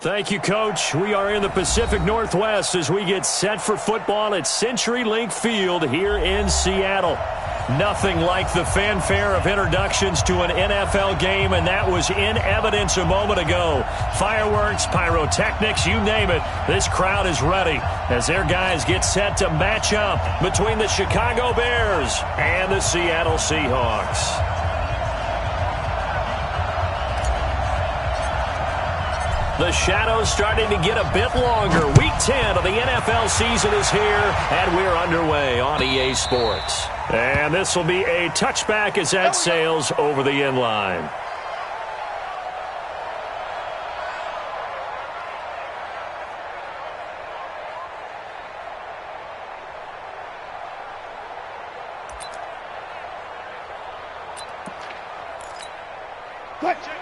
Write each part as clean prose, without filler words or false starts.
Thank you, Coach. We are in the Pacific Northwest as we get set for football at CenturyLink Field here in Seattle. Nothing like the fanfare of introductions to an NFL game, and that was in evidence a moment ago. Fireworks, pyrotechnics, you name it. This crowd is ready as their guys get set to match up between the Chicago Bears and the Seattle Seahawks. The shadows starting to get a bit longer. Week 10 of the NFL season is here, and we're underway on EA Sports. And this will be a touchback as that sails over the end line.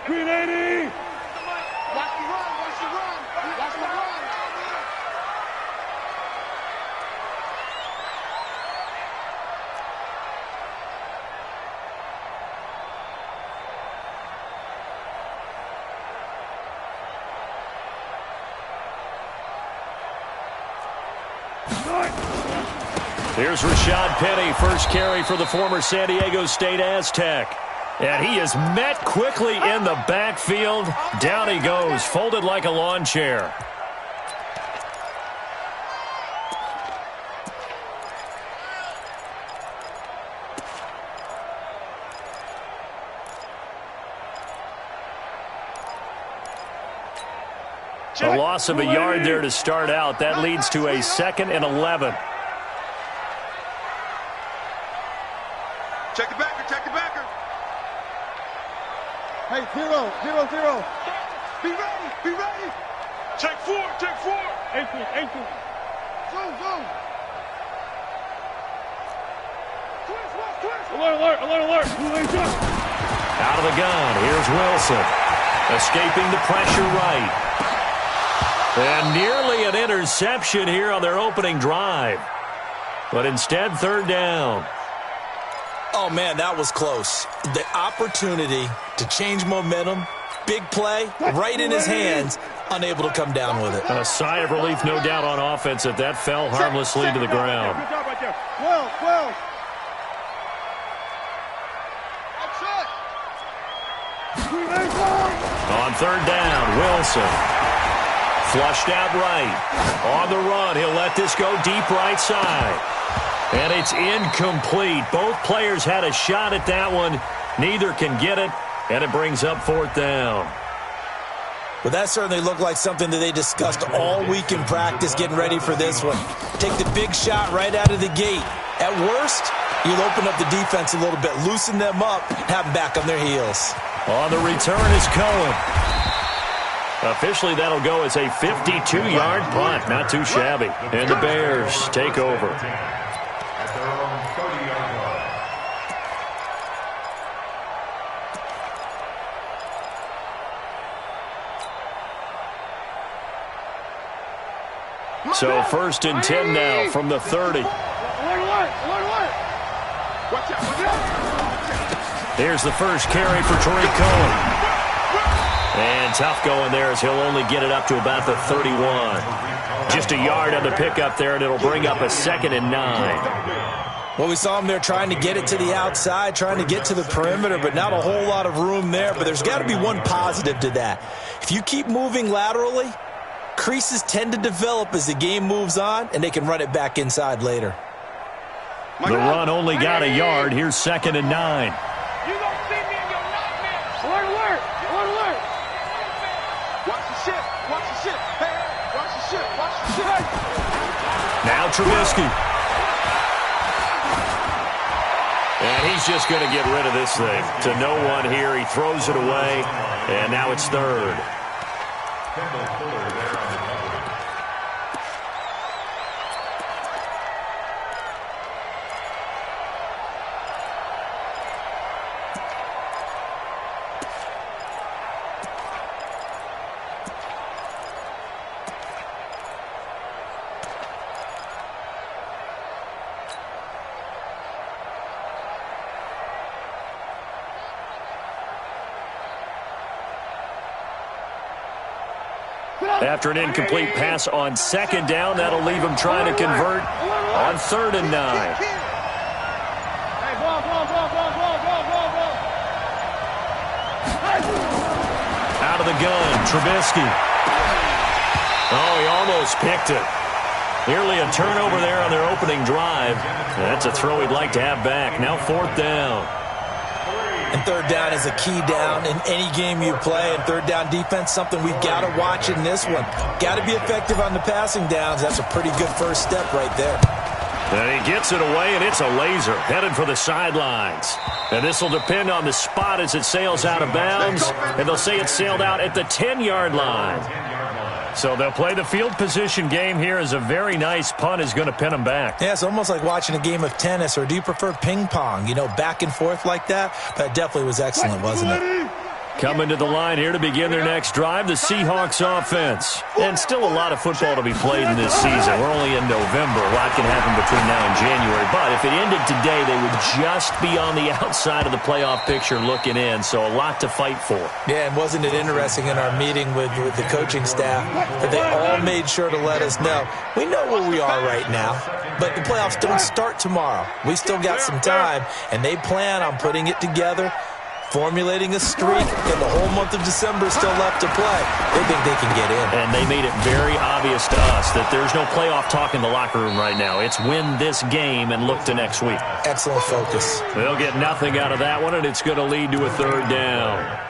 Green 80! Here's Rashad Penny, first carry for the former San Diego State Aztec. And he is met quickly in the backfield. Down he goes, folded like a lawn chair. A loss of a yard there to start out. That leads to a 2nd and 11. Check the backer, check the backer. Hey, 0, 0, 0. Be ready, be ready. Check 4, check 4. Ankle. Zoom. Twist. Alert. Out of the gun, here's Wilson. Escaping the pressure right. And nearly an interception here on their opening drive. But instead, 3rd down. Oh, man, that was close. The opportunity to change momentum, big play, right in his hands, unable to come down with it. A sigh of relief, no doubt, on offense that that fell harmlessly to the ground. Good job right there. Well. On 3rd down, Wilson. Flushed out right. On the run, he'll let this go deep right side. And it's incomplete. Both players had a shot at that one. Neither can get it, and it brings up 4th down. Well, that certainly looked like something that they discussed all week in practice getting ready for this one. Take the big shot right out of the gate. At worst, you'll open up the defense a little bit, loosen them up, have them back on their heels. On the return is Cohen. Officially, that'll go as a 52-yard punt. Not too shabby. And the Bears take over. So 1st and 10 now from the 30. Here's the first carry for Tariq Cohen. And tough going there as he'll only get it up to about the 31. Just a yard on the pickup there, and it'll bring up a 2nd and 9. Well, we saw him there trying to get it to the outside, trying to get to the perimeter, but not a whole lot of room there. But there's got to be one positive to that. If you keep moving laterally, creases tend to develop as the game moves on, and they can run it back inside later. The run only got a yard. Here's 2nd and 9. You don't see me in your nightmares. Alert. Watch the shit. Hey, watch the shit. Now Trubisky. And he's just going to get rid of this thing. To no one here. He throws it away, and now it's 3rd. After an incomplete pass on second down, that'll leave him trying to convert on 3rd and 9. Out of the gun, Trubisky. Oh, he almost picked it. Nearly a turnover there on their opening drive. That's a throw he'd like to have back. Now 4th down. And 3rd down is a key down in any game you play. And 3rd down defense, something we've got to watch in this one. Got to be effective on the passing downs. That's a pretty good first step right there. And he gets it away, and it's a laser headed for the sidelines. And this will depend on the spot as it sails out of bounds. And they'll say it sailed out at the 10-yard line. So they'll play the field position game here as a very nice punt is going to pin them back. Yeah, it's almost like watching a game of tennis, or do you prefer ping pong? You know, back and forth like that? That definitely was excellent, wasn't it? Coming to the line here to begin their next drive, the Seahawks offense. And still a lot of football to be played in this season. We're only in November. A lot can happen between now and January. But if it ended today, they would just be on the outside of the playoff picture looking in. So a lot to fight for. Yeah, and wasn't it interesting in our meeting with the coaching staff that they all made sure to let us know, we know where we are right now, but the playoffs don't start tomorrow. We still got some time, and they plan on putting it together, formulating a streak, and the whole month of December is still left to play. They think they can get in. And they made it very obvious to us that there's no playoff talk in the locker room right now. It's win this game and look to next week. Excellent focus. They'll get nothing out of that one, and it's going to lead to a 3rd down.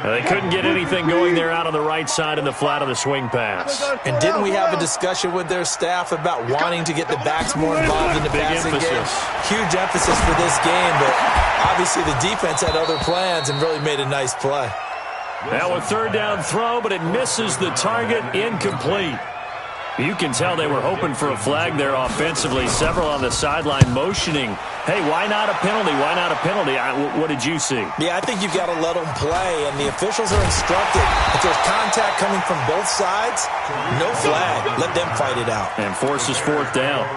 They couldn't get anything going there out on the right side in the flat of the swing pass. And didn't we have a discussion with their staff about wanting to get the backs more involved in the passing game? Huge emphasis for this game, but obviously the defense had other plans and really made a nice play. Now a 3rd down throw, but it misses the target, incomplete. You can tell they were hoping for a flag there offensively. Several on the sideline motioning, hey, why not a penalty? Why not a penalty? What did you see? Yeah, I think you've got to let them play, and the officials are instructed. If there's contact coming from both sides, no flag. Let them fight it out. And forces 4th down.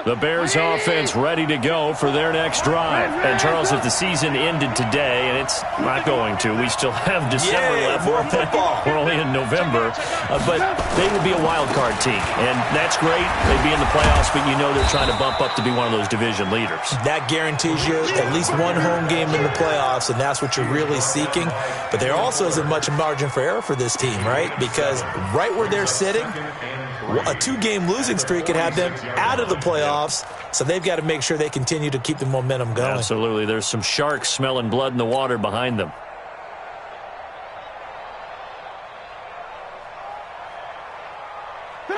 The Bears offense ready to go for their next drive. And, Charles, if the season ended today, and it's not going to, we still have December left. More football. We're only in November. But they would be a wild card team. And that's great. They'd be in the playoffs, but you know they're trying to bump up to be one of those division leaders. That guarantees you at least one home game in the playoffs, and that's what you're really seeking. But there also isn't much margin for error for this team, right? Because right where they're sitting, a 2-game losing streak could have them out of the playoffs, so they've got to make sure they continue to keep the momentum going. Absolutely. There's some sharks smelling blood in the water behind them.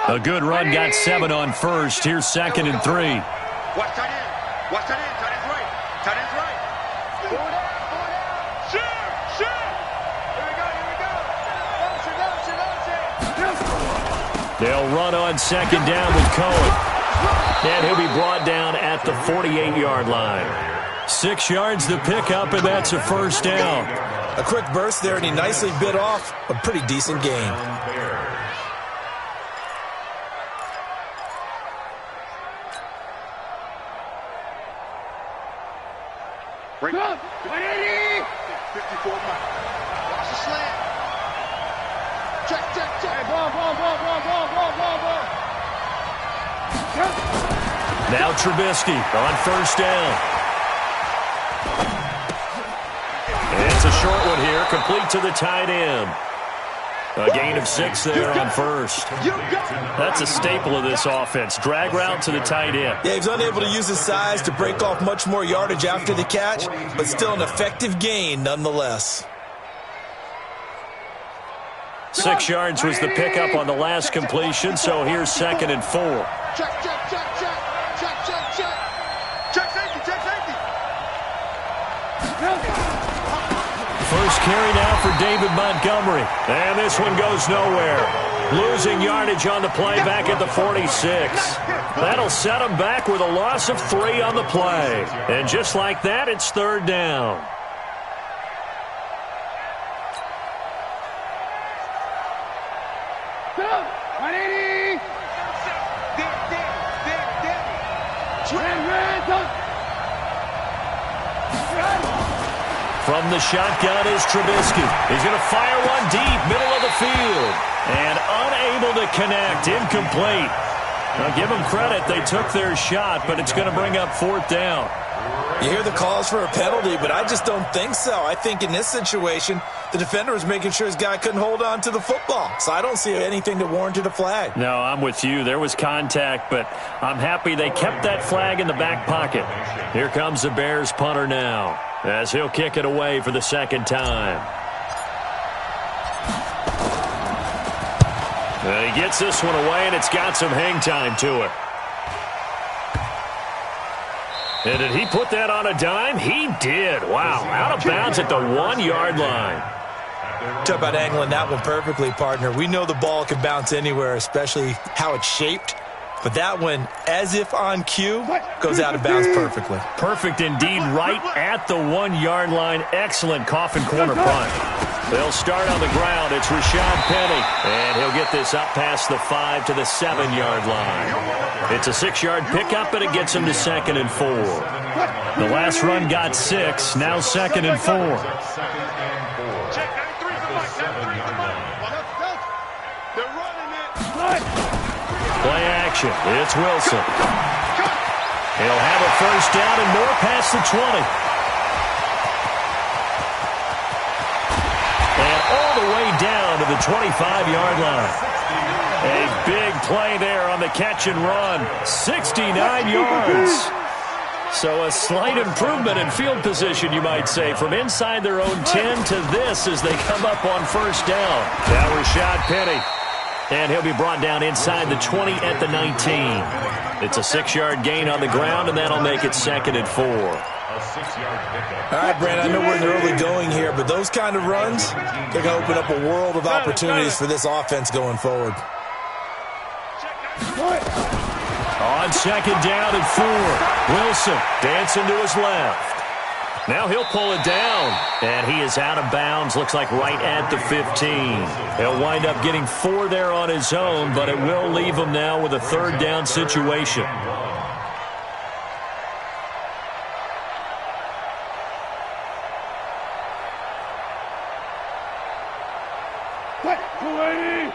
A good run got 7 on first. Here's 2nd and 3. Watch tight end. Watch tight end. Tight end's right. Tight end's right. Forward out. Forward out. Shoot. Shoot. Here we go. Here we go. They'll run on 2nd down with Cohen. And he'll be brought down at the 48-yard line. 6 yards the pickup, and that's a 1st down. A quick burst there, and he nicely bit off a pretty decent gain. Break. 180. 54 pounds. Watch the slant. Check, check, check. Hey, ball. Now Trubisky on 1st down. And it's a short one here, complete to the tight end. A gain of 6 there on 1st. That's a staple of this offense. Drag route to the tight end. Yeah, he's unable to use his size to break off much more yardage after the catch, but still an effective gain nonetheless. 6 yards was the pickup on the last completion, so here's 2nd and 4. Check, check, check, check. Check, check, check. Check safety, check safety. First carry now for David Montgomery. And this one goes nowhere. Losing yardage on the play back at the 46. That'll set him back with a loss of 3 on the play. And just like that, it's 3rd down. From the shotgun is Trubisky. He's going to fire one deep, middle of the field. And unable to connect, incomplete. Now, give them credit. They took their shot, but it's going to bring up fourth down. You hear the calls for a penalty, but I just don't think so. I think in this situation, the defender was making sure his guy couldn't hold on to the football. So I don't see anything that warranted a flag. No, I'm with you. There was contact, but I'm happy they kept that flag in the back pocket. Here comes the Bears punter now, as he'll kick it away for the second time. He gets this one away, and it's got some hang time to it. And did he put that on a dime? He did. Wow, out of bounds at the 1-yard line. Talk about angling that one perfectly, partner. We know the ball can bounce anywhere, especially how it's shaped. But that one, as if on cue, goes out of bounds perfectly. Perfect indeed, right at the 1-yard line. Excellent coffin corner punt. They'll start on the ground. It's Rashad Penny. And he'll get this up past the 5 to the 7-yard line. It's a 6-yard pickup, and it gets him to 2nd and 4. The last run got 6. Now 2nd and 4. Play action. It's Wilson. He'll have a first down and more past the 20. And all the way down to the 25-yard line. A big play there on the catch and run. 69 yards. So a slight improvement in field position, you might say, from inside their own 10 to this as they come up on first down. Now Rashad Penny. And he'll be brought down inside the 20 at the 19. It's a 6-yard gain on the ground, and that'll make it 2nd and 4. All right, Brent, I know we're in the early going here, but those kind of runs, they're going to open up a world of opportunities for this offense going forward. On 2nd down and 4, Wilson dancing to his left. Now he'll pull it down, and he is out of bounds, looks like right at the 15. He'll wind up getting 4 there on his own, but it will leave him now with a 3rd down situation. Cut, 280.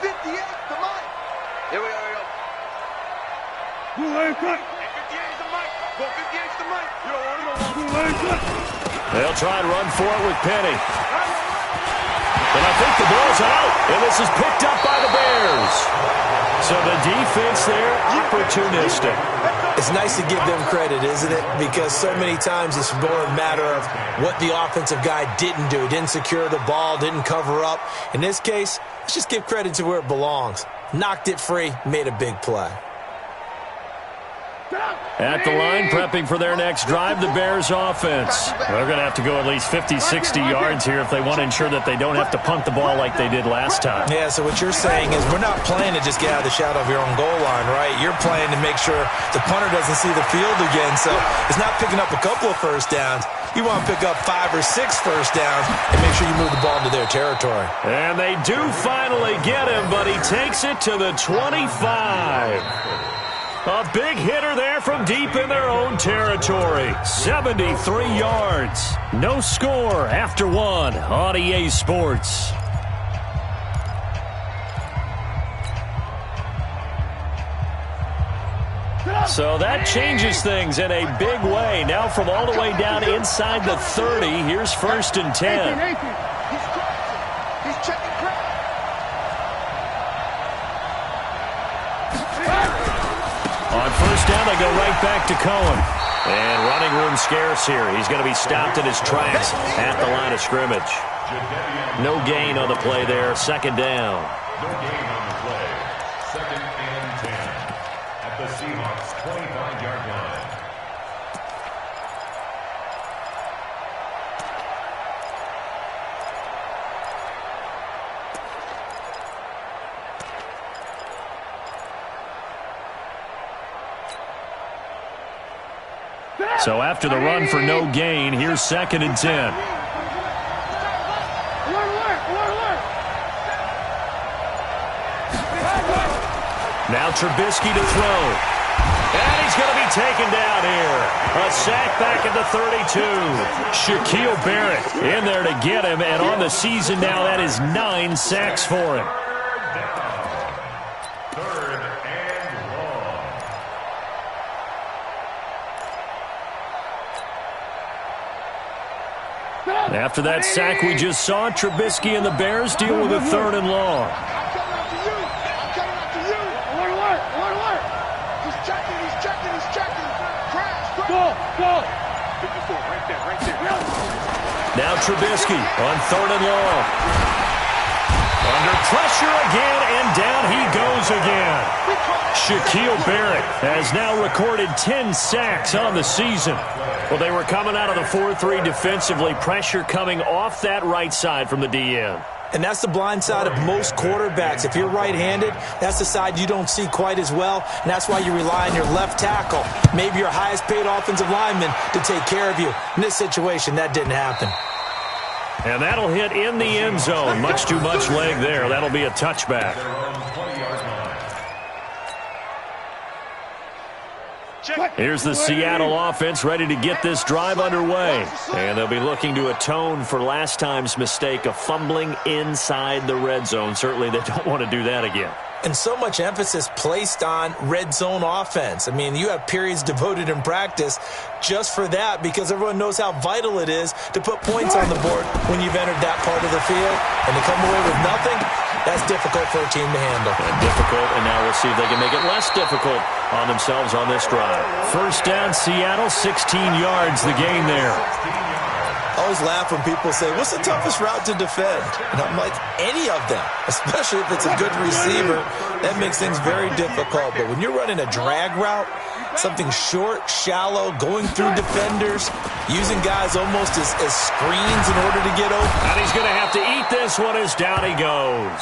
58, come on. Here we go, here we go. 280, cut. 58's the mic. Go 58's the mic. You don't want to go. 280, cut. They'll try and run for it with Penny. And I think the ball's out, and this is picked up by the Bears. So the defense there, opportunistic. It's nice to give them credit, isn't it? Because so many times it's more a matter of what the offensive guy didn't do. Didn't secure the ball, didn't cover up. In this case, let's just give credit to where it belongs. Knocked it free, made a big play. At the line, prepping for their next drive, the Bears offense. They're going to have to go at least 50, 60 yards here if they want to ensure that they don't have to punt the ball like they did last time. Yeah, so what you're saying is we're not playing to just get out of the shadow of your own goal line, right? You're playing to make sure the punter doesn't see the field again. So it's not picking up a couple of first downs. You want to pick up 5 or 6 first downs and make sure you move the ball into their territory. And they do finally get him, but he takes it to the 25. A big hitter there from deep in their own territory. 73 yards. No score after 1 on EA Sports. So that changes things in a big way. Now from all the way down inside the 30, here's 1st and 10. He's checking crap. On first down, they go right back to Cohen. And running room scarce here. He's going to be stopped in his tracks at the line of scrimmage. No gain on the play there. 2nd down. No gain on the play. 2nd and 10 at the Seahawks 25-yard line. So after the run for no gain, here's 2nd and 10. Now Trubisky to throw. And he's going to be taken down here. A sack back at the 32. Shaquille Barrett in there to get him, and on the season now, that is 9 sacks for him. Third and long. After that sack we just saw, Trubisky and the Bears deal with a 3rd and long. I'm coming after you. I'm coming after you. Alert. He's checking. Crash. Go. 54, right there. Now Trubisky on 3rd and long. Under pressure again, and down he goes again. Shaquille Barrett has now recorded 10 sacks on the season. Well, they were coming out of the 4-3 defensively. Pressure coming off that right side from the DN. And that's the blind side of most quarterbacks. If you're right-handed, that's the side you don't see quite as well, and that's why you rely on your left tackle, maybe your highest-paid offensive lineman, to take care of you. In this situation, that didn't happen. And that'll hit in the end zone. Much too much leg there. That'll be a touchback. Here's the Seattle offense ready to get this drive underway. And they'll be looking to atone for last time's mistake of fumbling inside the red zone. Certainly they don't want to do that again. And so much emphasis placed on red zone offense. I mean, you have periods devoted in practice just for that, because everyone knows how vital it is to put points on the board when you've entered that part of the field. And to come away with nothing, that's difficult for a team to handle. Difficult, and now we'll see if they can make it less difficult on themselves on this drive. First down, Seattle, 16 yards, the gain there. I always laugh when people say, what's the toughest route to defend? And I'm like, any of them, especially if it's a good receiver. That makes things very difficult. But when you're running a drag route, something short, shallow, going through defenders, using guys almost as screens in order to get open. And he's going to have to eat this one as down he goes.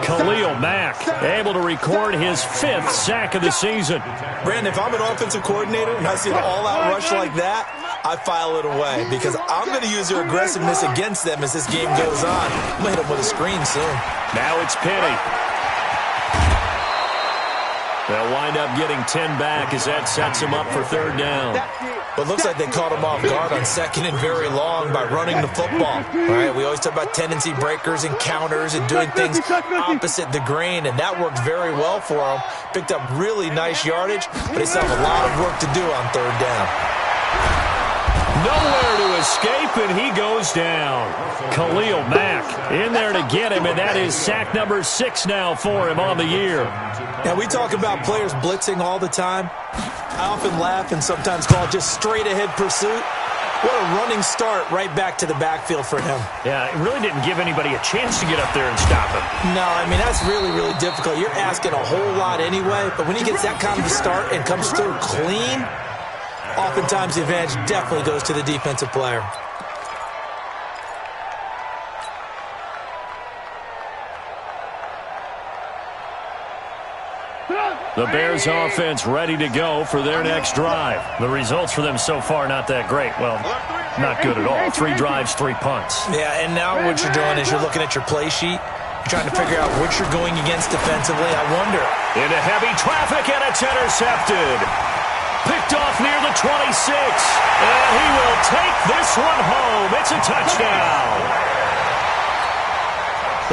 Khalil Mack able to record his 5th sack of the season. Brandon, if I'm an offensive coordinator and I see an all-out rush like that, I file it away, because I'm going to use their aggressiveness against them as this game goes on. I'm going to hit them with a screen soon. Now it's Penny. They'll wind up getting 10 back as that sets him up for 3rd down. But it looks like they caught him off guard on 2nd and very long by running the football. All right, we always talk about tendency breakers and counters and doing things opposite the grain, and that worked very well for them. Picked up really nice yardage, but they still have a lot of work to do on 3rd down. Nowhere to escape, and he goes down. Khalil Mack in there to get him, and that is sack number 6 now for him on the year. Now, we talk about players blitzing all the time. I often laugh and sometimes call it just straight-ahead pursuit. What a running start right back to the backfield for him. Yeah, it really didn't give anybody a chance to get up there and stop him. No, I mean, that's really, really difficult. You're asking a whole lot anyway, but when he gets that kind of a start and comes through clean, oftentimes the advantage definitely goes to the defensive player. The Bears offense ready to go for their next drive. The results for them so far not that great. Well, not good at all. 3 drives, 3 punts. Yeah, and now what you're doing is you're looking at your play sheet. You're trying to figure out what you're going against defensively. I wonder. Into heavy traffic, and it's intercepted. Picked off near the 26. And he will take this one home. It's a touchdown.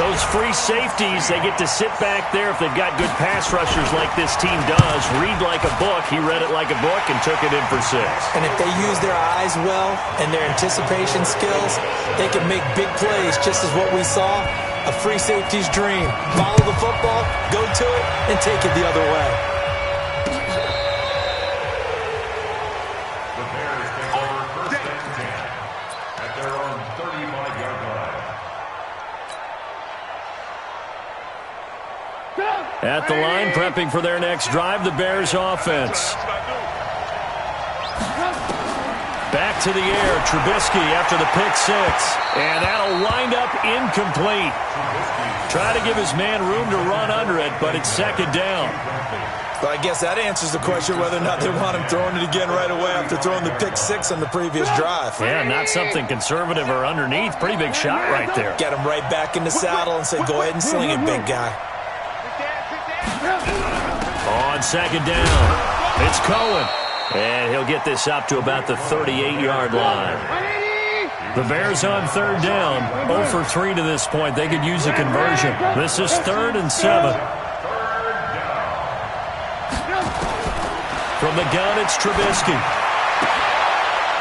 Those free safeties, they get to sit back there if they've got good pass rushers like this team does. Read like a book. He read it like a book and took it in for 6. And if they use their eyes well and their anticipation skills, they can make big plays, just as what we saw. A free safety's dream. Follow the football, go to it, and take it the other way. The Bears take over 1st and 10 at their own 35-yard line. At the line, prepping for their next drive, the Bears offense. Back to the air, Trubisky after the pick 6. And that'll wind up incomplete. Try to give his man room to run under it, but it's 2nd down. But I guess that answers the question whether or not they want him throwing it again right away after throwing the pick 6 on the previous drive. Yeah, not something conservative or underneath. Pretty big shot right there. Get him right back in the saddle and say, go ahead and sling it, big guy. On 2nd down. It's Cohen. And he'll get this up to about the 38-yard line. The Bears on third down. 0 for 3 to this point. They could use a conversion. This is 3rd and 7. From the gun, it's Trubisky.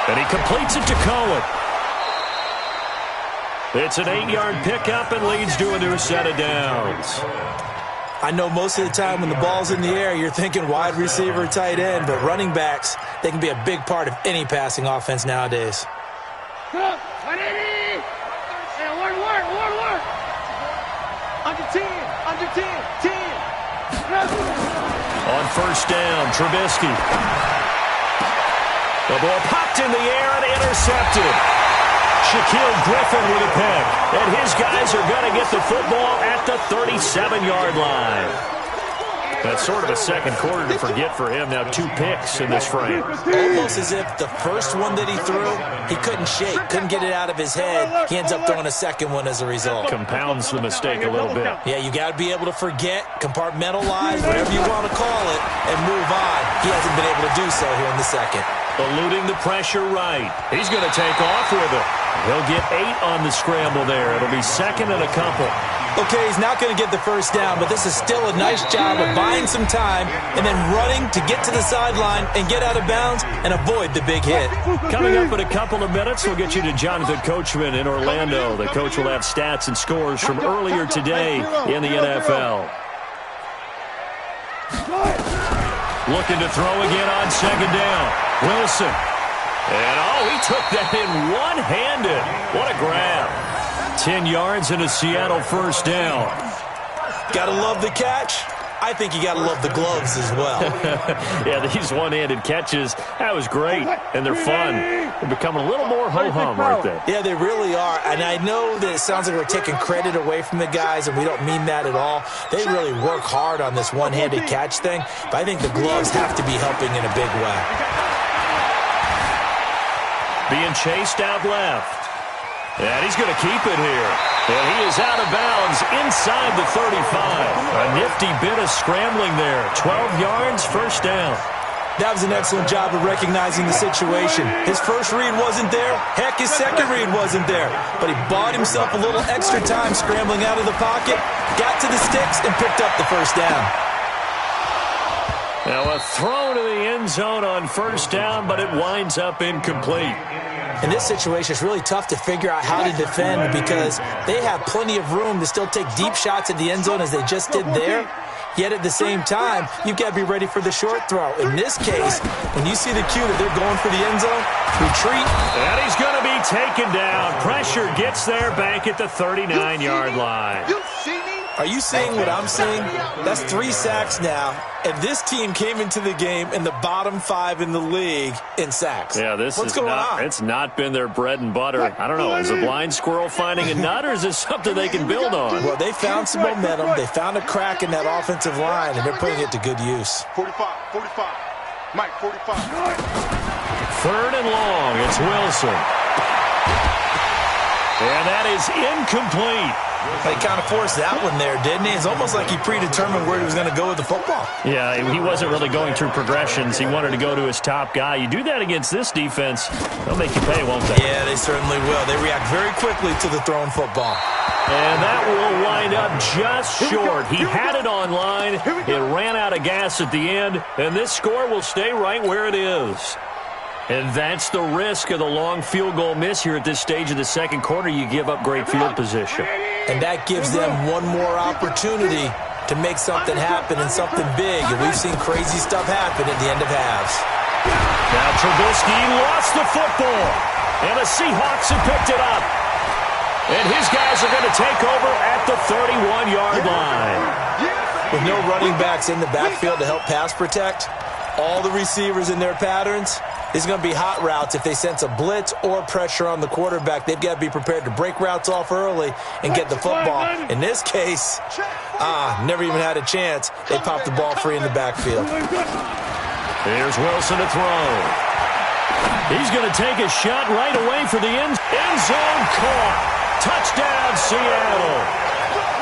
And he completes it to Cohen. It's an 8-yard pickup and leads to a new set of downs. I know most of the time when the ball's in the air, you're thinking wide receiver, tight end, but running backs, they can be a big part of any passing offense nowadays. Work. Under 10. On first down, Trubisky. The ball popped in the air and intercepted. Shaquille Griffin with a pick. And his guys are going to get the football at the 37-yard line. That's sort of a second quarter to forget for him. Now 2 picks in this frame. Almost as if the first one that he threw, he couldn't shake, couldn't get it out of his head. He ends up throwing a second one as a result. Compounds the mistake a little bit. Yeah, you got to be able to forget, compartmentalize, whatever you want to call it, and move on. He hasn't been able to do so here in the second. Eluding the pressure right. He's going to take off with it. He'll get 8 on the scramble there. It'll be second and a couple. Okay, he's not going to get the first down, but this is still a nice job of buying some time and then running to get to the sideline and get out of bounds and avoid the big hit. Coming up in a couple of minutes, we'll get you to Jonathan Coachman in Orlando. The coach will have stats and scores from earlier today in the NFL. Looking to throw again on second down. Wilson. And, he took that in one-handed. What a grab. 10 yards and a Seattle first down. Gotta love the catch. I think you gotta love the gloves as well. Yeah, these one-handed catches, that was great, and they're fun. They're becoming a little more ho-hum right there. Yeah, they really are, and I know that it sounds like we're taking credit away from the guys, and we don't mean that at all. They really work hard on this one-handed catch thing, but I think the gloves have to be helping in a big way. Being chased out left. And he's going to keep it here. And he is out of bounds inside the 35. A nifty bit of scrambling there. 12 yards, first down. That was an excellent job of recognizing the situation. His first read wasn't there. Heck, his second read wasn't there. But he bought himself a little extra time scrambling out of the pocket, got to the sticks, and picked up the first down. Now a throw to the end zone on first down, but it winds up incomplete. In this situation, it's really tough to figure out how to defend because they have plenty of room to still take deep shots at the end zone as they just did there. Yet at the same time, you've got to be ready for the short throw. In this case, when you see the cue that they're going for the end zone, retreat. And he's going to be taken down. Pressure gets there back at the 39-yard line. Are you seeing what I'm seeing? That's 3 sacks now, and this team came into the game in the bottom 5 in the league in sacks. Yeah, What's going on? It's not been their bread and butter. I don't know, is a blind squirrel finding a nut, or is this something they can build on? Well, they found some momentum. They found a crack in that offensive line, and they're putting it to good use. 45. Mike, 45. Third and long, it's Wilson. And that is incomplete. They kind of forced that one there, didn't he? It's almost like he predetermined where he was going to go with the football. Yeah, he wasn't really going through progressions. He wanted to go to his top guy. You do that against this defense, they'll make you pay, won't they? Yeah, they certainly will. They react very quickly to the thrown football. And that will wind up just short. He had it on line. It ran out of gas at the end, and this score will stay right where it is. And that's the risk of the long field goal miss here at this stage of the second quarter. You give up great field position. And that gives them one more opportunity to make something happen and something big. And we've seen crazy stuff happen at the end of halves. Now Trubisky lost the football. And the Seahawks have picked it up. And his guys are going to take over at the 31-yard line. With no running backs in the backfield to help pass protect, all the receivers in their patterns, it's going to be hot routes. If they sense a blitz or pressure on the quarterback, they've got to be prepared to break routes off early and get the football. In this case, never even had a chance. They popped the ball free in the backfield. Here's Wilson to throw. He's going to take a shot right away for the end zone. Caught. Touchdown, Seattle.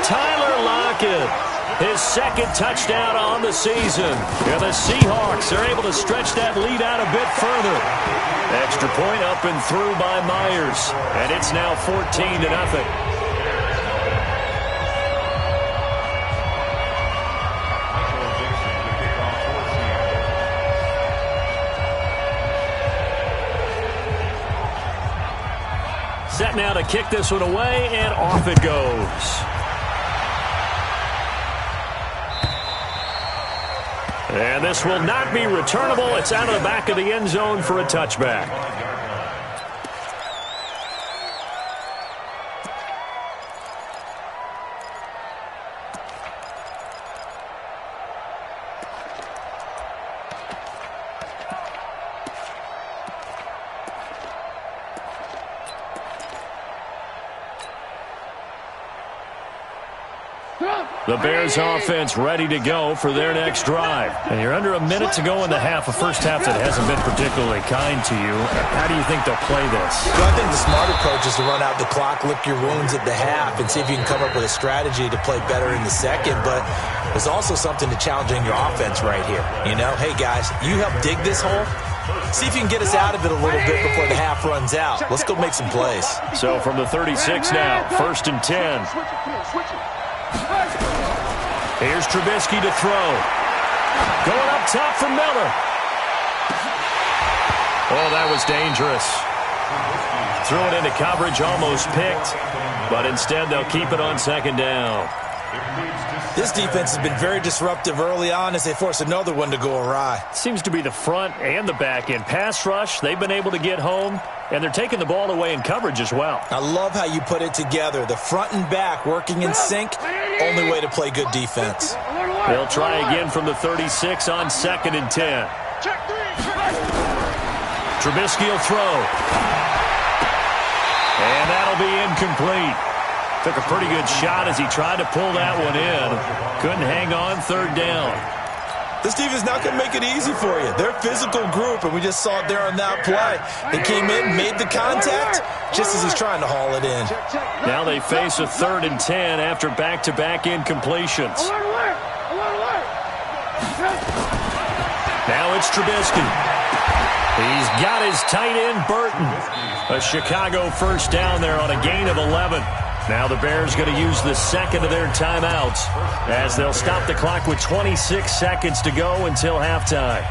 Tyler Lockett second. His second touchdown on the season. And the Seahawks are able to stretch that lead out a bit further. Extra point up and through by Myers. And it's now 14-0. Set now to kick this one away, and off it goes. And this will not be returnable. It's out of the back of the end zone for a touchback. The Bears offense ready to go for their next drive. And you're under a minute to go in the half, a first half that hasn't been particularly kind to you. How do you think they'll play this? Well, I think the smart approach is to run out the clock, lick your wounds at the half, and see if you can come up with a strategy to play better in the second. But there's also something to challenging your offense right here. You know, hey, guys, you help dig this hole. See if you can get us out of it a little bit before the half runs out. Let's go make some plays. So from the 36 now, 1st and 10. Here's Trubisky to throw. Going up top for Miller. Oh, that was dangerous. Threw it into coverage, almost picked. But instead, they'll keep it on 2nd down. This defense has been very disruptive early on as they force another one to go awry. Seems to be the front and the back end. Pass rush, they've been able to get home, and they're taking the ball away in coverage as well. I love how you put it together. The front and back working in sync, only way to play good defense. They'll try again from the 36 on 2nd and 10. Trubisky will throw. And that'll be incomplete. Took a pretty good shot as he tried to pull that one in. Couldn't hang on, 3rd down. This defense is not going to make it easy for you. They're a physical group, and we just saw it there on that play. They came in, made the contact, just as he's trying to haul it in. Now they face a 3rd and 10 after back-to-back incompletions. Now it's Trubisky. He's got his tight end, Burton. A Chicago first down there on a gain of 11. Now the Bears going to use the second of their timeouts as they'll stop the clock with 26 seconds to go until halftime.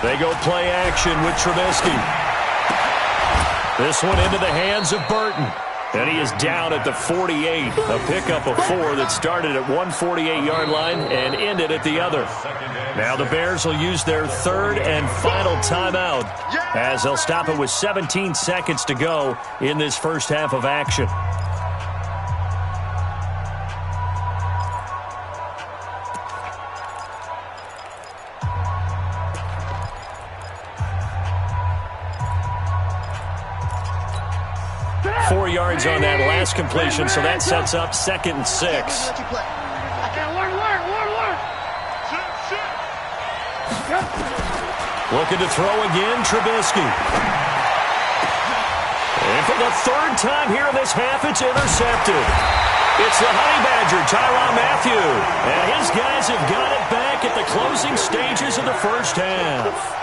They go play action with Trubisky. This one into the hands of Burton. And he is down at the 48. A pickup of 4 that started at 148-yard line and ended at the other. Now the Bears will use their 3rd and final timeout as they'll stop it with 17 seconds to go in this first half of action. Yards on that last completion, so that sets up 2nd and 6. Looking to throw again, Trubisky. And for the 3rd time here in this half, it's intercepted. It's the Honey Badger, Tyrann Mathieu. And his guys have got it back at the closing stages of the first half.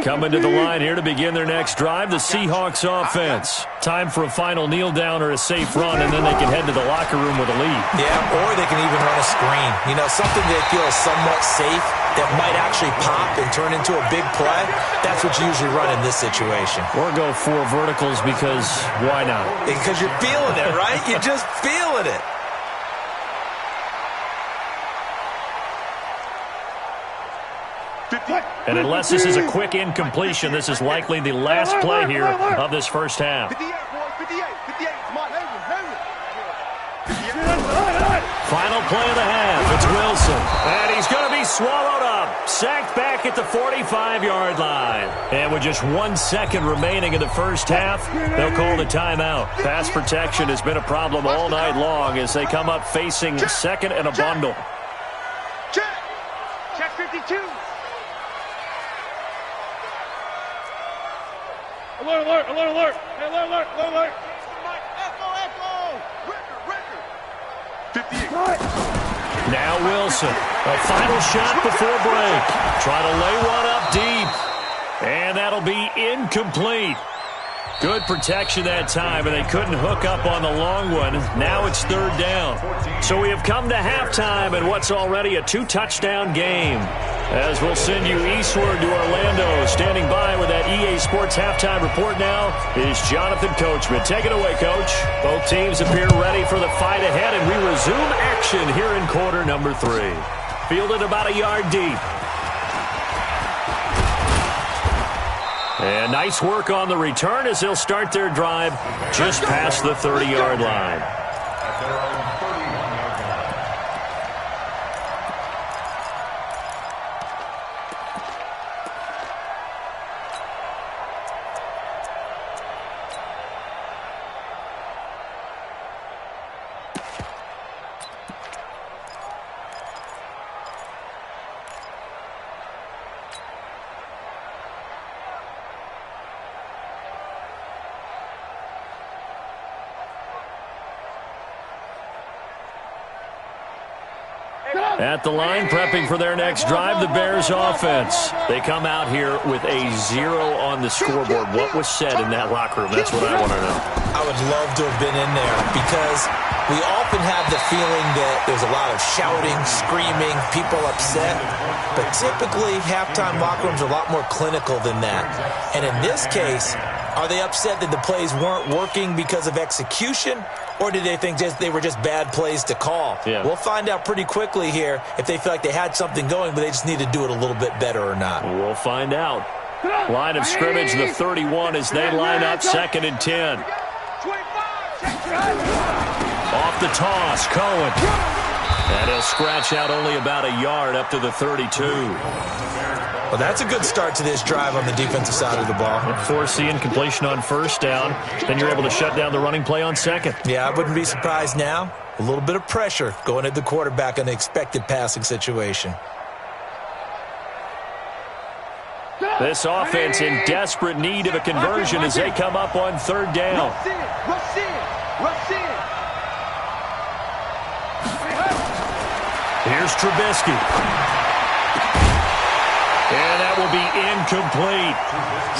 Coming to the line here to begin their next drive, the Seahawks offense. Time for a final kneel down or a safe run, and then they can head to the locker room with a lead. Yeah, or they can even run a screen. You know, something they feel is somewhat safe that might actually pop and turn into a big play. That's what you usually run in this situation. Or go 4 verticals because why not? Because you're feeling it, right? You're just feeling it. And unless this is a quick incompletion, this is likely the last play here of this first half. Final play of the half. It's Wilson. And he's going to be he's swallowed up. Sacked back at the 45-yard line. And with just 1 second remaining in the first half, they'll call the timeout. Pass protection has been a problem all night long as they come up facing second and a bundle. Check 52. Alert, alert, alert, alert. Hey, alert, alert, alert, alert. Echo. Record. 58. Now Wilson. A final shot before break. Try to lay one up deep. And that'll be incomplete. Good protection that time, and they couldn't hook up on the long one. Now it's third down. So we have come to halftime in what's already a 2-touchdown game. As we'll send you eastward to Orlando. Standing by with that EA Sports halftime report now is Jonathan Coachman. Take it away, Coach. Both teams appear ready for the fight ahead, and we resume action here in quarter number 3. Fielded about a yard deep. And nice work on the return as they'll start their drive just past the 30-yard line. At their own 31-yard line. At the line, prepping for their next drive, the Bears offense. They come out here with a 0 on the scoreboard. What was said in that locker room? That's what I want to know. I would love to have been in there because we often have the feeling that there's a lot of shouting, screaming, people upset. But typically, halftime locker rooms are a lot more clinical than that. And in this case, are they upset that the plays weren't working because of execution? Or did they think they were just bad plays to call? Yeah. We'll find out pretty quickly here if they feel like they had something going, but they just need to do it a little bit better or not. We'll find out. Line of scrimmage, the 31 as they line up 2nd and 10. 25. Off the toss, Cohen. And he'll scratch out only about a yard up to the 32. Well, that's a good start to this drive on the defensive side of the ball. Force the incompletion on first down. Then you're able to shut down the running play on second. Yeah, I wouldn't be surprised now. A little bit of pressure going at the quarterback in the expected passing situation. This offense in desperate need of a conversion as they come up on third down. Rush in. Here's Trubisky. And that will be incomplete.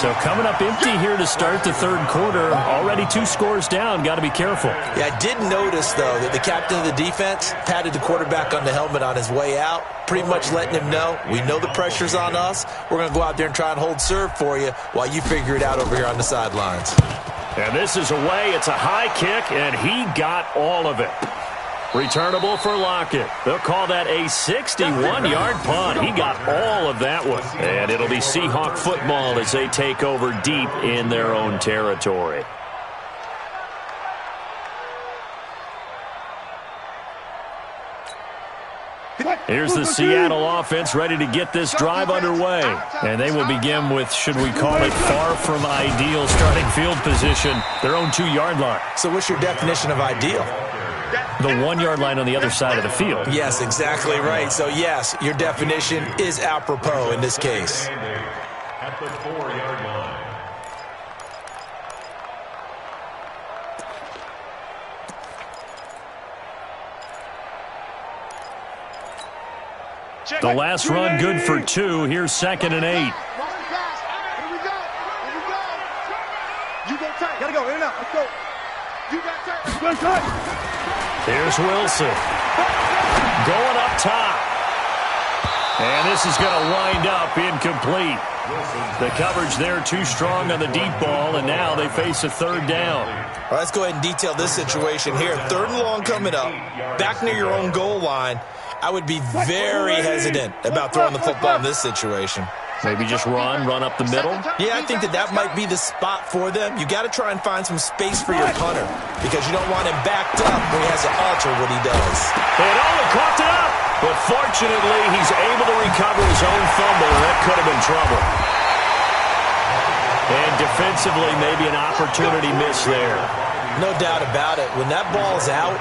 So coming up empty here to start the third quarter. Already 2 scores down. Got to be careful. Yeah, I did notice, though, that the captain of the defense patted the quarterback on the helmet on his way out, pretty much letting him know, we know the pressure's on us. We're going to go out there and try and hold serve for you while you figure it out over here on the sidelines. And this is away. It's a high kick, and he got all of it. Returnable for Lockett. They'll call that a 61-yard punt. He got all of that one. And it'll be Seahawk football as they take over deep in their own territory. Here's the Seattle offense ready to get this drive underway. And they will begin with, should we call it, far from ideal starting field position, their own 2-yard line. So what's your definition of ideal? The 1-yard line on the other side of the field. Yes, exactly right. So, yes, your definition is apropos in this case. At the 4-yard line. The last run good for 2. Here's 2nd and 8. Here we go. You go tight. Gotta go in and out. Let's go. You got tight. Here's Wilson. Going up top. And this is going to wind up incomplete. The coverage there too strong on the deep ball, and now they face a third down. All right, let's go ahead and detail this situation here. 3rd and long coming up. Back near your own goal line. I would be very hesitant about throwing the football in this situation. Maybe just run up the middle. Yeah, I think that might be the spot for them. You got to try and find some space for your punter because you don't want him backed up when he has to alter what he does. And only caught it up. But fortunately, he's able to recover his own fumble, and that could have been trouble. And defensively, maybe an opportunity miss there. No doubt about it. When that ball's out,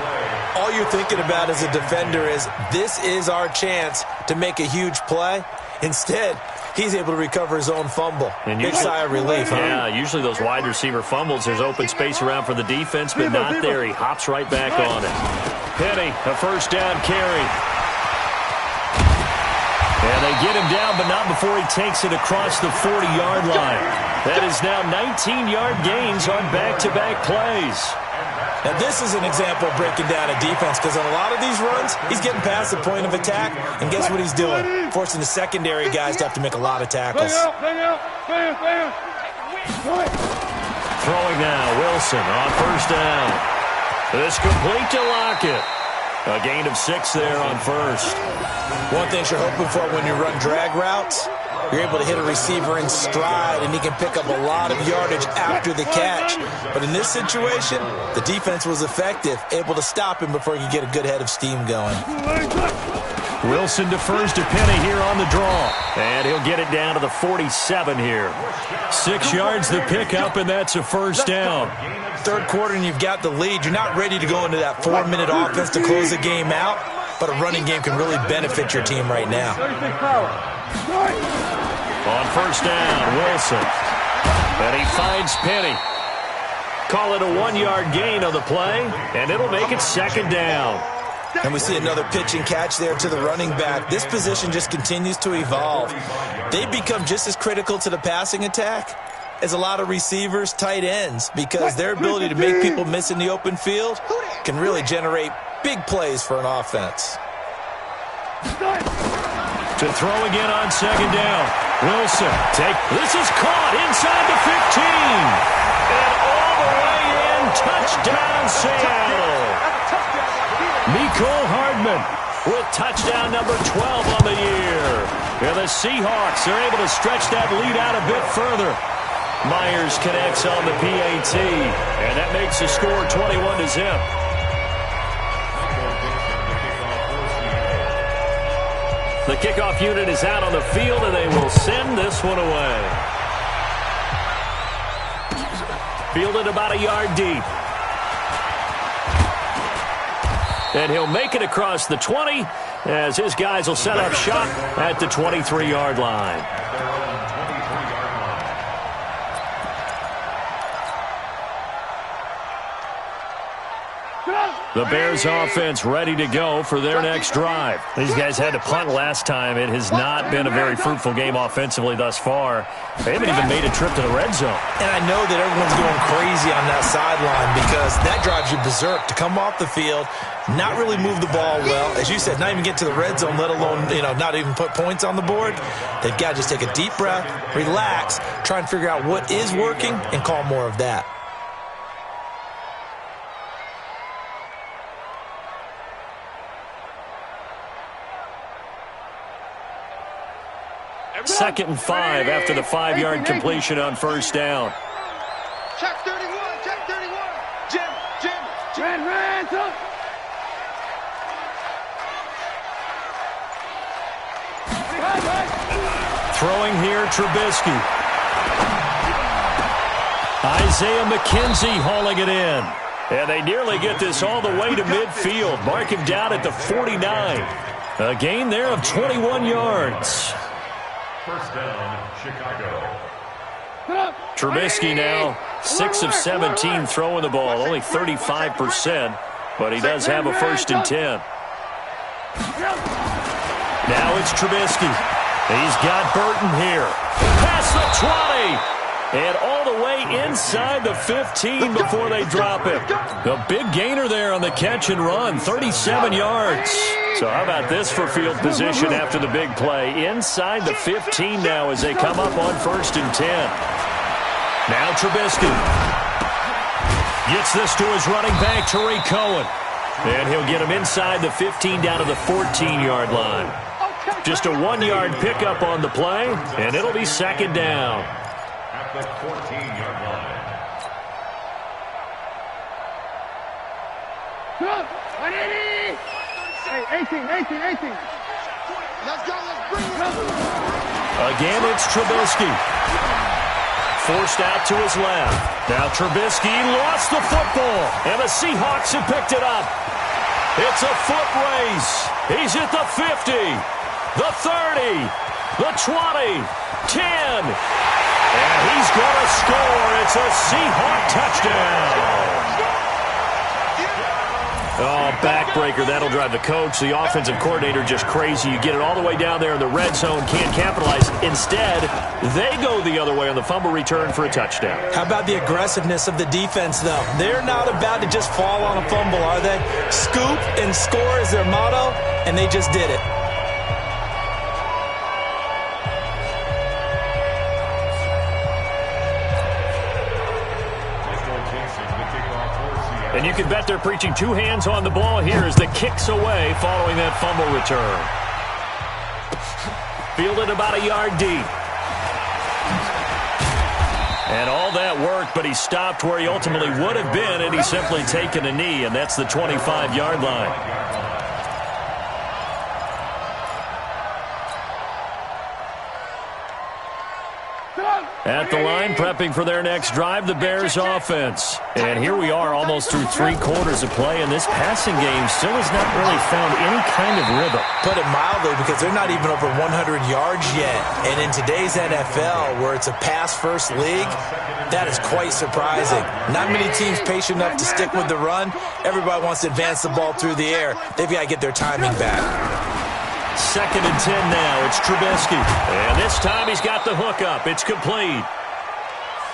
all you're thinking about as a defender is, this is our chance to make a huge play. Instead, he's able to recover his own fumble. And big sigh of relief, huh? Yeah, usually those wide receiver fumbles, there's open space around for the defense, but not there. He hops right back on it. Penny, a first down carry. And they get him down, but not before he takes it across the 40-yard line. That is now 19-yard gains on back-to-back plays. Now, this is an example of breaking down a defense, because on a lot of these runs, he's getting past the point of attack, and guess what he's doing? Forcing the secondary guys to have to make a lot of tackles. Throwing now, Wilson on first down. This complete to Lockett. A gain of 6 there on first. One thing you're hoping for when you run drag routes, you're able to hit a receiver in stride, and he can pick up a lot of yardage after the catch. But in this situation, the defense was effective, able to stop him before he could get a good head of steam going. Wilson defers to Penny here on the draw. And he'll get it down to the 47 here. 6 yards the pickup, and that's a first down. Third quarter, and you've got the lead. You're not ready to go into that 4-minute offense to close the game out, but a running game can really benefit your team right now. On first down, Wilson. And he finds Penny. Call it a 1-yard gain on the play, and it'll make it second down. And we see another pitch and catch there to the running back. This position just continues to evolve. They become just as critical to the passing attack as a lot of receivers, tight ends, because their ability to make people miss in the open field can really generate big plays for an offense. To throw again on second down. Wilson, this is caught inside the 15. And all the way in, touchdown Seattle. Mecole Hardman with touchdown number 12 on the year. And the Seahawks are able to stretch that lead out a bit further. Myers connects on the PAT, and that makes the score 21-0. The kickoff unit is out on the field, and they will send this one away. Fielded about a yard deep. And he'll make it across the 20 as his guys will set up shop at the 23-yard line. The Bears offense ready to go for their next drive. These guys had to punt last time. It has not been a very fruitful game offensively thus far. They haven't even made a trip to the red zone. And I know that everyone's going crazy on that sideline because that drives you berserk to come off the field, not really move the ball well. As you said, not even get to the red zone, let alone, not even put points on the board. They've got to just take a deep breath, relax, try and figure out what is working, and call more of that. Second and 5 after the 5-yard completion on first down. Check 31, check 31. Jim. Throwing here, Trubisky. Isaiah McKenzie hauling it in. And they nearly get this all the way to midfield. Mark him down at the 49. A gain there of 21 yards. First down, Chicago. Trubisky now 6 of 17 throwing the ball, only 35%, but he does have a 1st and 10. Now it's Trubisky. He's got Burton here. Past the 20. And all the way inside the 15 before they drop him. A big gainer there on the catch and run, 37 yards. So how about this for field position after the big play? Inside the 15 now as they come up on 1st and 10. Now Trubisky gets this to his running back, Tariq Cohen. And he'll get him inside the 15 down to the 14-yard line. Just a 1-yard pickup on the play, and it'll be second down. At the 14-yard line. Hey, 18. Let's go. Let's bring it. Again, it's Trubisky. Forced out to his left. Now Trubisky lost the football, and the Seahawks have picked it up. It's a foot race. He's at the 50, the 30, the 20, 10. And he's going to score. It's a Seahawk touchdown. Oh, backbreaker. That'll drive the coach, the offensive coordinator, just crazy. You get it all the way down there in the red zone, can't capitalize. Instead, they go the other way on the fumble return for a touchdown. How about the aggressiveness of the defense, though? They're not about to just fall on a fumble, are they? Scoop and score is their motto, and they just did it. And you can bet they're preaching two hands on the ball here as the kick's away following that fumble return. Fielded about a yard deep. And all that worked, but he stopped where he ultimately would have been, and he's simply taken a knee, and that's the 25-yard line. At the line, prepping for their next drive, the Bears offense. And here we are almost through 3 quarters of play, and this passing game still has not really found any kind of rhythm. Put it mildly, because they're not even over 100 yards yet. And in today's NFL, where it's a pass-first league, that is quite surprising. Not many teams patient enough to stick with the run. Everybody wants to advance the ball through the air. They've got to get their timing back. 2nd and 10 now. It's Trubisky. And this time he's got the hook up. It's complete.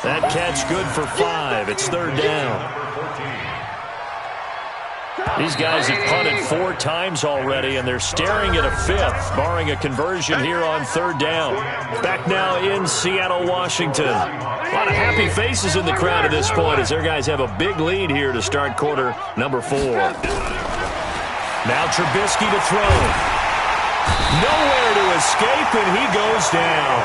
That catch good for 5. It's 3rd down. These guys have punted 4 times already, and they're staring at a 5th, barring a conversion here on 3rd down. Back now in Seattle, Washington. A lot of happy faces in the crowd at this point as their guys have a big lead here to start quarter number 4. Now Trubisky to throw. Nowhere to escape, and he goes down.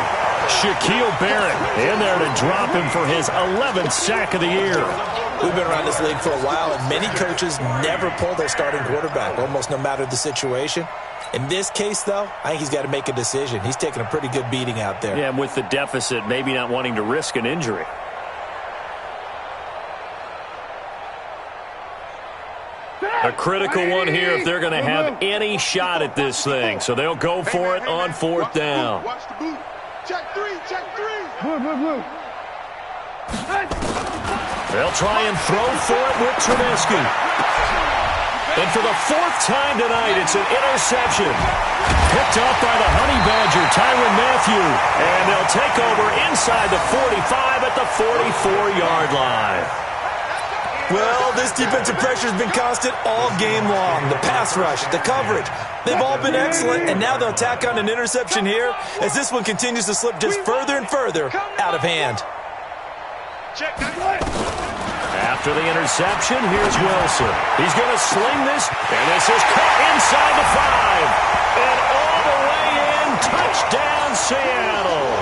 Shaquille Barrett in there to drop him for his 11th sack of the year. We've been around this league for a while, and many coaches never pull their starting quarterback, almost no matter the situation. In this case, though, I think he's got to make a decision. He's taking a pretty good beating out there. Yeah, and with the deficit, maybe not wanting to risk an injury. A critical one here if they're going to have any shot at this thing. So they'll go for it on 4th down. Watch the boot. Check 3. Check 3. Blue. They'll try and throw for it with Trubisky. And for the 4th time tonight, it's an interception. Picked up by the Honey Badger, Tyrann Mathieu. And they'll take over inside the 45 at the 44-yard line. Well, this defensive pressure has been constant all game long. The pass rush, the coverage, they've all been excellent, and now they'll tack on an interception here as this one continues to slip just further and further out of hand. After the interception, here's Wilson. He's going to sling this, and this is caught inside the 5. And all the way in, touchdown Seattle.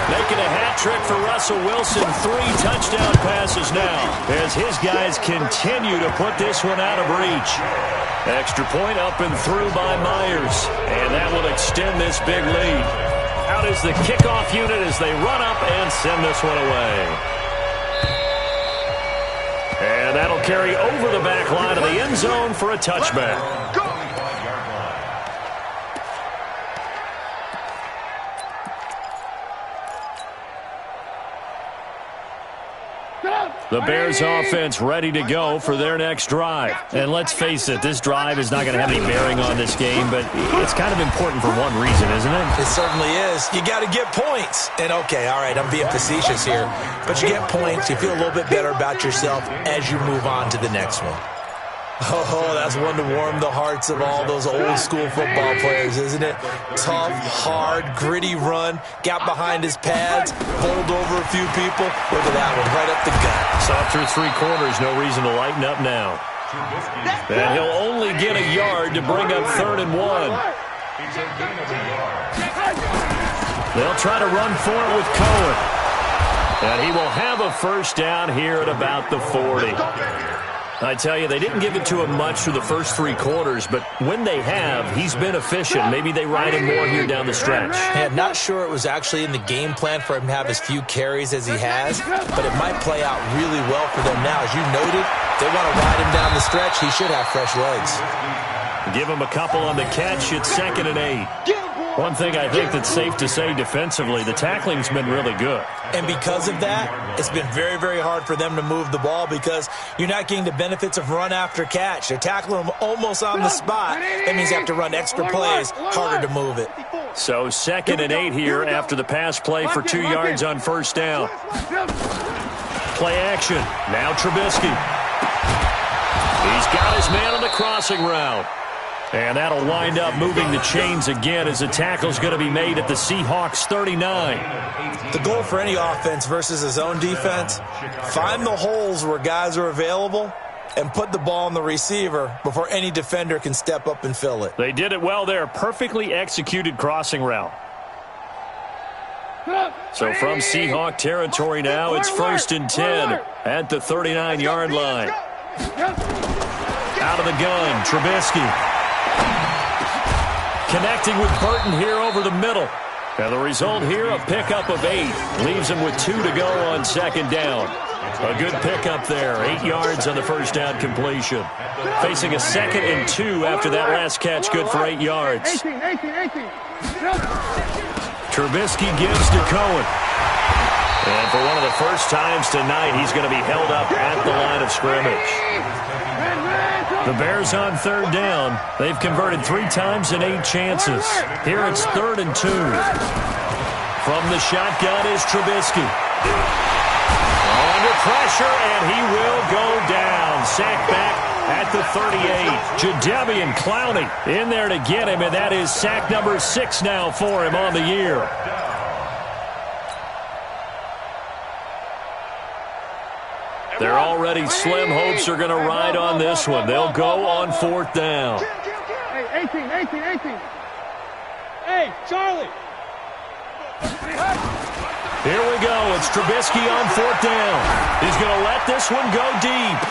Making a hat trick for Russell Wilson. 3 touchdown passes now as his guys continue to put this one out of reach. Extra point up and through by Myers. And that will extend this big lead. Out is the kickoff unit as they run up and send this one away. And that'll carry over the back line of the end zone for a touchback. The Bears offense ready to go for their next drive. And let's face it, this drive is not going to have any bearing on this game, but it's kind of important for one reason, isn't it? It certainly is. You got to get points. And okay, all right, I'm being facetious here, but you get points, you feel a little bit better about yourself as you move on to the next one. Oh, that's one to warm the hearts of all those old school football players, isn't it? Tough, hard, gritty run, got behind his pads, bowled over a few people. Look at that one, right up the gut. So through 3 quarters, no reason to lighten up now. And he'll only get a yard to bring up 3rd and 1. They'll try to run for it with Cohen. And he will have a first down here at about the 40. I tell you, they didn't give it to him much through the first 3 quarters, but when they have, he's been efficient. Maybe they ride him more here down the stretch. Yeah, not sure it was actually in the game plan for him to have as few carries as he has, but it might play out really well for them now. As you noted, they want to ride him down the stretch. He should have fresh legs. Give him a couple on the catch. It's 2nd and 8. One thing I think that's safe to say defensively, the tackling's been really good. And because of that, it's been very, very hard for them to move the ball because you're not getting the benefits of run after catch. They're tackling them almost on the spot. That means you have to run extra plays, harder to move it. So 2nd and 8 here after the pass play for 2 yards on 1st down. Play action. Now Trubisky. He's got his man on the crossing route. And that'll wind up moving the chains again as the tackle's going to be made at the Seahawks 39. The goal for any offense versus his own defense, find the holes where guys are available and put the ball on the receiver before any defender can step up and fill it. They did it well there. Perfectly executed crossing route. So from Seahawk territory now, it's 1st and 10 at the 39-yard line. Out of the gun, Trubisky. Connecting with Burton here over the middle. And the result here, a pickup of 8. Leaves him with 2 to go on 2nd down. A good pickup there. 8 yards on the 1st down completion. Facing a 2nd and 2 after that last catch, good for 8 yards. Trubisky gives to Cohen. And for one of the first times tonight, he's going to be held up at the line of scrimmage. The Bears on 3rd down. They've converted 3 times in 8 chances. Here it's 3rd and 2. From the shotgun is Trubisky. Under pressure, and he will go down. Sacked back at the 38. Jadeveon Clowney in there to get him, and that is sack number 6 now for him on the year. They're already slim hopes are going to ride on this one. They'll go on 4th down. Hey, 18. Hey, Charlie. Here we go. It's Trubisky on 4th down. He's going to let this one go deep.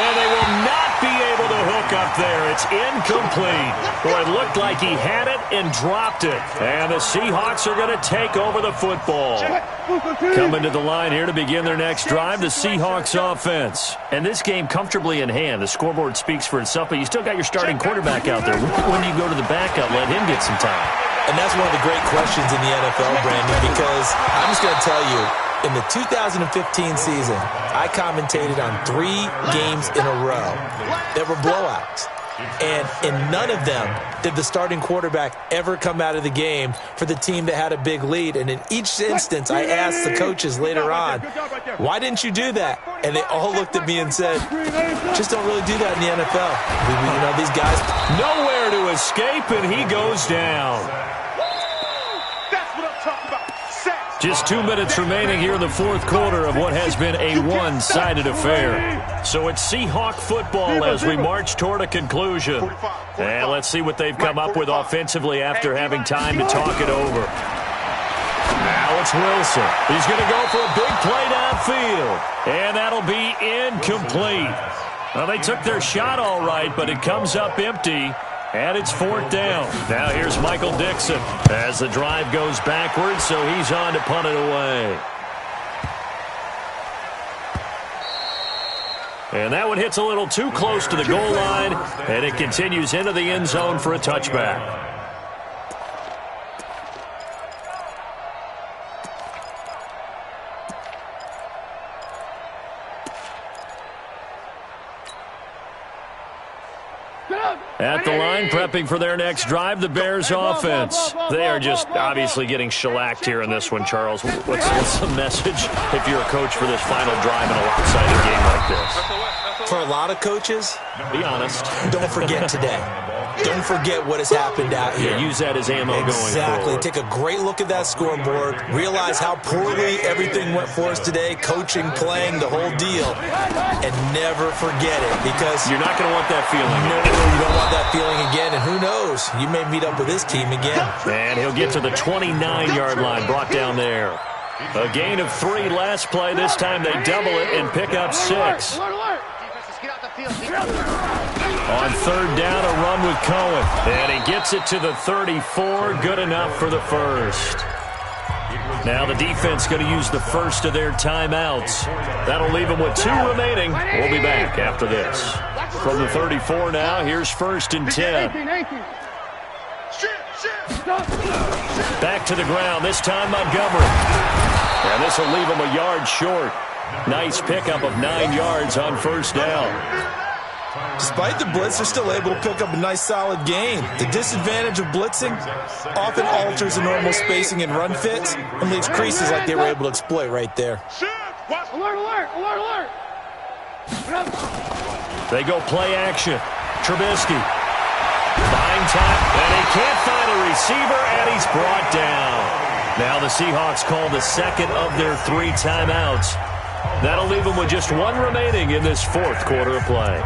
And they will not be able to hook up there. It's incomplete. Boy, it looked like he had it and dropped it. And the Seahawks are going to take over the football. Coming to the line here to begin their next drive, the Seahawks offense. And this game comfortably in hand. The scoreboard speaks for itself, but you still got your starting quarterback out there. When do you go to the backup, let him get some time? And that's one of the great questions in the NFL, Brandon, because I'm just going to tell you, in the 2015 season, I commentated on 3 games in a row that were blowouts. And in none of them did the starting quarterback ever come out of the game for the team that had a big lead. And in each instance, I asked the coaches later on, why didn't you do that? And they all looked at me and said, just don't really do that in the NFL. You know, these guys. Nowhere to escape, and he goes down. Just 2 minutes remaining here in the 4th quarter of what has been a one-sided affair. So it's Seahawk football as we march toward a conclusion. And let's see what they've come up with offensively after having time to talk it over. Now it's Wilson. He's going to go for a big play downfield. And that'll be incomplete. Well, they took their shot all right, but it comes up empty. And it's 4th down. Now here's Michael Dixon as the drive goes backwards, so he's on to punt it away. And that one hits a little too close to the goal line, and it continues into the end zone for a touchback. At the line, prepping for their next drive, the Bears offense. They are just obviously getting shellacked here in this one, Charles. What's the message if you're a coach for this final drive in a lopsided game like this? For a lot of coaches, be honest. Don't forget today. Don't forget what has happened out here. Yeah, use that as ammo going forward. Exactly. Take a great look at that scoreboard. Realize how poorly everything went for us today. Coaching, playing, the whole deal. And never forget it, because you're not going to want that feeling. No, you don't want that feeling again. And who knows? You may meet up with this team again. And he'll get to the 29-yard line, brought down there. A gain of 3 last play. This time they double it and pick up 6. On third down, a run with Cohen. And he gets it to the 34. Good enough for the first. Now the defense going to use the first of their timeouts. That'll leave them with 2 remaining. We'll be back after this. From the 34 now, here's first and 10. Back to the ground, this time Montgomery. And this will leave him a yard short. Nice pickup of 9 yards on first down. Despite the blitz, they're still able to pick up a nice, solid gain. The disadvantage of blitzing often alters the normal spacing and run fits and leaves creases like they were able to exploit right there. Alert, alert, alert, alert. They go play action. Trubisky. Buying time, and he can't find a receiver, and he's brought down. Now the Seahawks call the second of their 3 timeouts. That'll leave them with just 1 remaining in this 4th quarter of play.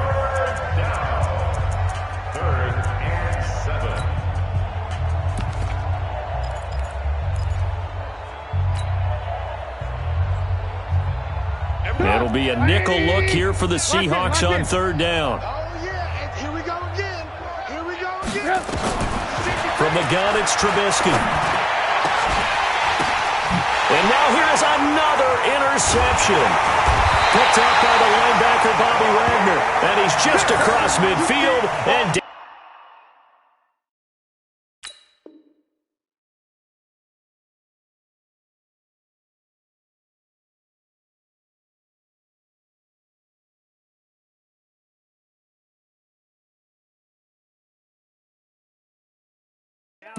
It'll be a nickel look here for the Seahawks on third down. Here we go again. Here we go again. From the gun, it's Trubisky. And now here is another interception. Picked up by the linebacker, Bobby Wagner. And he's just across midfield. And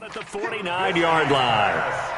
at the 49-yard line.